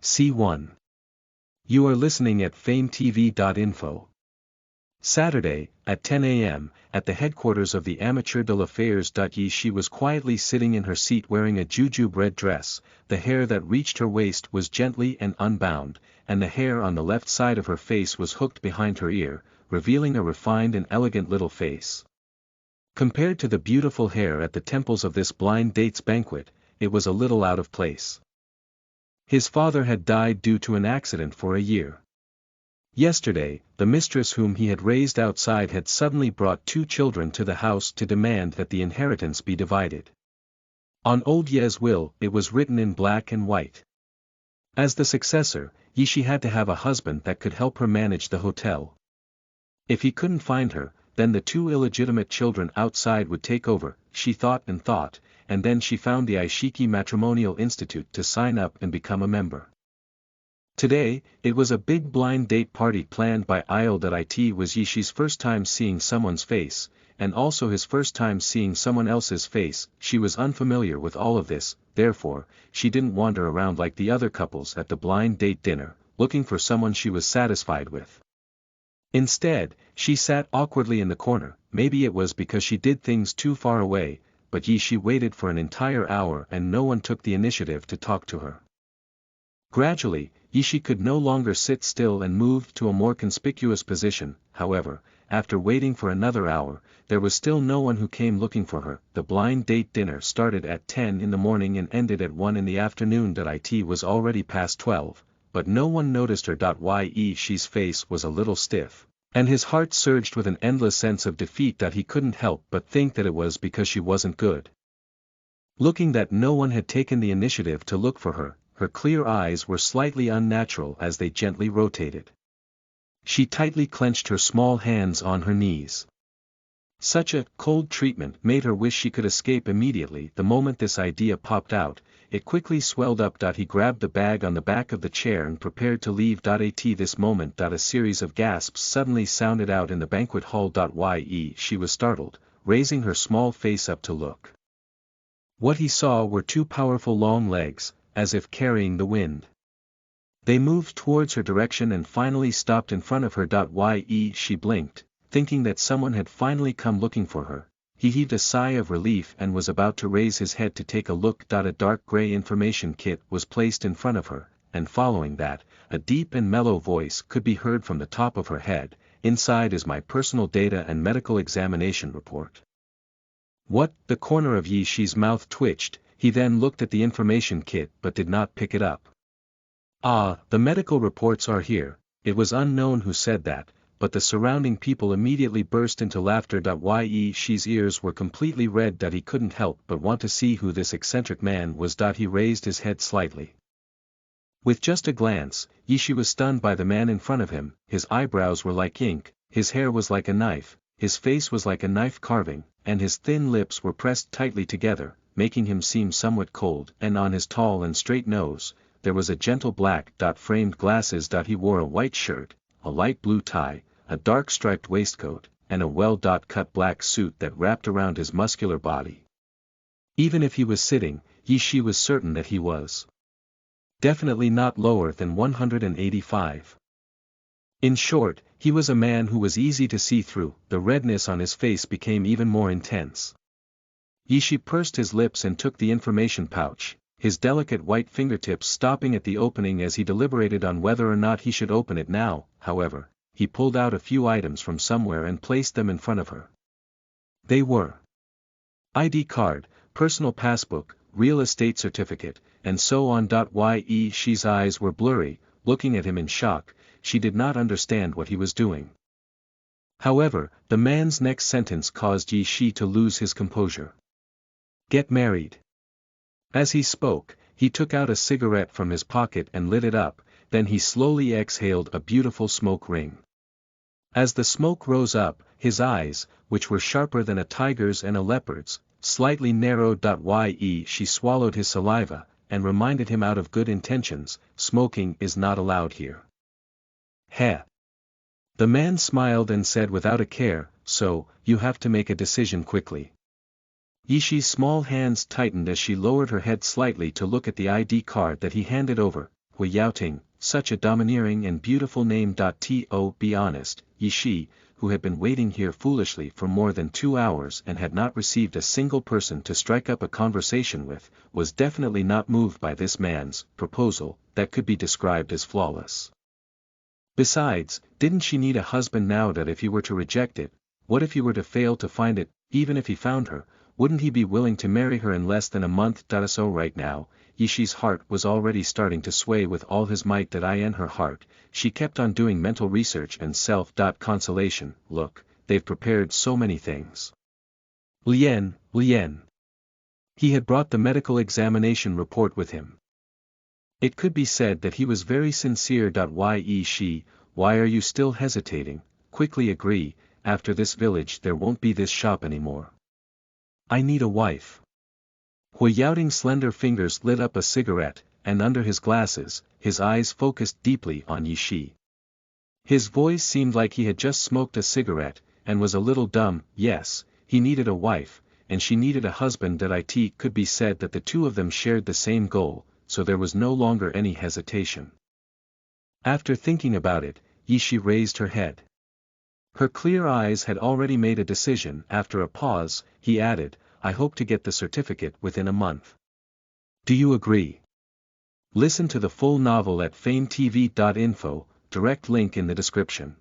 C1. You are listening at FameTV.info. Saturday, at 10 a.m., at the headquarters of the Amateur de l'Affaires. She was quietly sitting in her seat wearing a jujube red dress. The hair that reached her waist was gently and unbound, and the hair on the left side of her face was hooked behind her ear, revealing a refined and elegant little face. Compared to the beautiful hair at the temples of this blind dates banquet, it was a little out of place. His father had died due to an accident for a year. Yesterday, the mistress whom he had raised outside had suddenly brought 2 children to the house to demand that the inheritance be divided. On old Ye's will, it was written in black and white. As the successor, she had to have a husband that could help her manage the hotel. If he couldn't find her, then the 2 illegitimate children outside would take over, she thought, and then she found the Ishiki Matrimonial Institute to sign up and become a member. Today, it was a big blind date party planned by Isle. It was Yishi's first time seeing someone's face, and also his first time seeing someone else's face. She was unfamiliar with all of this, therefore, she didn't wander around like the other couples at the blind date dinner, looking for someone she was satisfied with. Instead, she sat awkwardly in the corner. Maybe it was because she did things too far away, but she waited for an entire hour and no one took the initiative to talk to her. Gradually, she could no longer sit still and moved to a more conspicuous position. However, after waiting for another hour, there was still no one who came looking for her. The blind date dinner started at 10 in the morning and ended at 1 in the afternoon. It was already past 12, but no one noticed her. She's face was a little stiff, and his heart surged with an endless sense of defeat. He couldn't help but think that it was because she wasn't good looking that no one had taken the initiative to look for her. Her clear eyes were slightly unnatural as they gently rotated. She tightly clenched her small hands on her knees. Such a cold treatment made her wish she could escape immediately. The moment this idea popped out, it quickly swelled up. He grabbed the bag on the back of the chair and prepared to leave. At this moment, a series of gasps suddenly sounded out in the banquet hall. She was startled, raising her small face up to look. What he saw were 2 powerful long legs, as if carrying the wind. They moved towards her direction and finally stopped in front of her. She blinked, thinking that someone had finally come looking for her. He heaved a sigh of relief and was about to raise his head to take a look. A dark gray information kit was placed in front of her, and following that, a deep and mellow voice could be heard from the top of her head. Inside is my personal data and medical examination report. What? The corner of Yishi's mouth twitched. He then looked at the information kit but did not pick it up. Ah, the medical reports are here. It was unknown who said that, but the surrounding people immediately burst into laughter. Yishi's ears were completely red. He couldn't help but want to see who this eccentric man was. He raised his head slightly. With just a glance, Yishi was stunned by the man in front of him. His eyebrows were like ink, his hair was like a knife, his face was like a knife carving, and his thin lips were pressed tightly together, making him seem somewhat cold. And on his tall and straight nose, there was a gentle black framed glasses. He wore a white shirt, a light blue tie, a dark striped waistcoat, and a well-cut black suit that wrapped around his muscular body. Even if he was sitting, she was certain that he was definitely not lower than 185. In short, he was a man who was easy to see through. The redness on his face became even more intense. Yishi pursed his lips and took the information pouch, his delicate white fingertips stopping at the opening as he deliberated on whether or not he should open it now. However, he pulled out a few items from somewhere and placed them in front of her. They were ID card, personal passbook, real estate certificate, and so on. Yishi's eyes were blurry, looking at him in shock. She did not understand what he was doing. However, the man's next sentence caused Yishi to lose his composure. Get married. As he spoke, he took out a cigarette from his pocket and lit it up, then he slowly exhaled a beautiful smoke ring. As the smoke rose up, his eyes, which were sharper than a tiger's and a leopard's, slightly narrowed. She swallowed his saliva, and reminded him out of good intentions, smoking is not allowed here. Heh. The man smiled and said without a care, so, you have to make a decision quickly. Yishi's small hands tightened as she lowered her head slightly to look at the ID card that he handed over. Hui Yaoting, such a domineering and beautiful name. To be honest, Yishi, who had been waiting here foolishly for more than 2 hours and had not received a single person to strike up a conversation with, was definitely not moved by this man's proposal that could be described as flawless. Besides, didn't she need a husband now? That if he were to reject it, what if he were to fail to find it? Even if he found her, wouldn't he be willing to marry her in less than a month? So right now, Yishi's heart was already starting to sway with all his might. In her heart, she kept on doing mental research and self-consolation. Look, they've prepared so many things. Lien. He had brought the medical examination report with him. It could be said that he was very sincere. Yishi, why are you still hesitating? Quickly agree, after this village there won't be this shop anymore. I need a wife. Hui Yaoting's slender fingers lit up a cigarette, and under his glasses, his eyes focused deeply on Yishi. His voice seemed like he had just smoked a cigarette, and was a little dumb. Yes, he needed a wife, and she needed a husband. It could be said that the two of them shared the same goal, so there was no longer any hesitation. After thinking about it, Yishi raised her head. Her clear eyes had already made a decision. After a pause, he added, I hope to get the certificate within a month. Do you agree? Listen to the full novel at FameTV.info, direct link in the description.